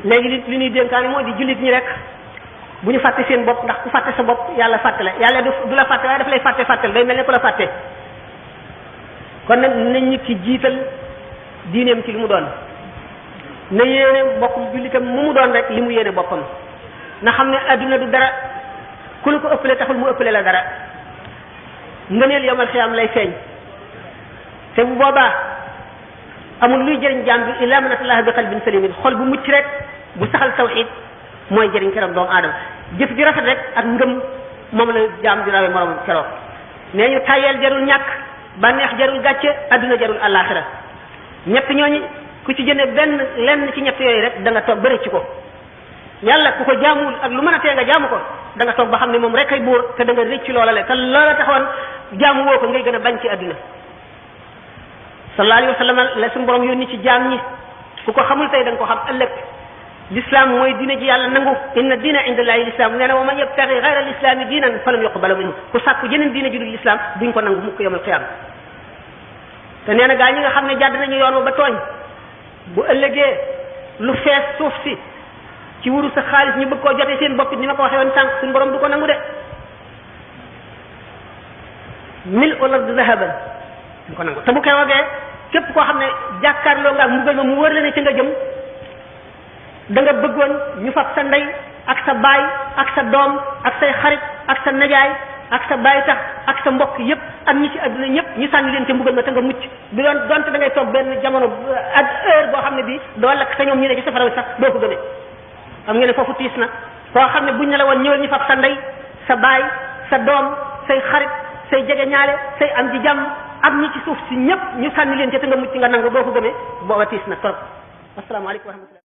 léegi li ñuy dénkaane moo di jullit ñi rek bu ñu fàtte seen bopp, ndax ku fàtte sa bopp yàlla fàtte la, yàlla du la fàtte waaye daf lay fàttel day mel ne ku la fàtte. kon nag nañ nit ki jiital diineem ci li mu doon, na yéene mbokkum jullitam mu doon rek li mu yéene boppam, na xam ne adduna du dara, ku la ko ëppale taxul mu ëppale la dara, ngëneel yomal xiyaam lay feeñ. te bu boobaa amul luy jëriñ jaam bi illa man atallaha bi qalbin salimin, xol bu mucc rek bu saxal tawxid mooy jëriñ keroog doomu aadama. jëf ji rafet rek ak ngëm moom la jaam di rawee moroom keroog. nee ñu tayeel jarul ñàkk, bànneex jarul gàcce, adduna jarul àllaaxira. ñett ñooñu ku ci jëne lenn ci ñett yooyu rek da nga toog ba rëcc ko. yàlla ku ko jaamul ak lu mën a tee nga jaamu ko da nga toog ba xam ne moom rek ay buur, te da nga rëcc loola le te loola taxoon jaamu woo ko ngay gën a bañ ci adduna. sallallahu alayhi wa sallam la suñu borom yónni ci jaam ñi, ku ko xamul tey da nga ko xam ëllëg. l'islam mooy diine ji yàlla nangu, inna diina inda llahi l'islam, nee na wa man yabtaghi ghayra al-islami diinan falan yuqbala minhu, ku sàkku jeneen diine ju dul l'islam duñ ko nangu mukk yawmal qiyaama. te nee na gaa ñi nga xam ne jàdd nañu yoon wa ba tooñ, bu ëllëgee lu fees suuf si ci wuru sa xaalis ñu bëgg koo jotee seen bopp ni ma ko waxee woon sànq, suñu borom du ko nangu de. mil'ul ardi dhahaban du ko nangu. te bu keroogee képp koo xam ne jàkkaarloo nga ak mbugal ma mu wër la ne ci nga jëm, da nga bëggoon ñu fab sa ndey ak sa baay ak sa doom ak say xarit ak sa najaay ak sa baay tax ak sa mbokk yépp ak ñi ci àdduna ñëpp ñu sànni leen ca mbugal ma te nga mucc. bi doon donte da ngay toog benn jamono ak heure boo xam ne bii doo lakk te ñoom ñu ne ci safara wi sax doo ko gëmee. xam nga ne foofu tiis na, koo xam ne buñ ne la woon ñëwal ñu fab sa ndey sa baay sa doom say xarit say jege ñaale say am ji jàmm ak ñi ci suuf si ñëpp ñu sànni leen ca te nga mucc nga nangu doo ko gëmee booba tiis na trop. asalaamaaleykum wa rahmatulah.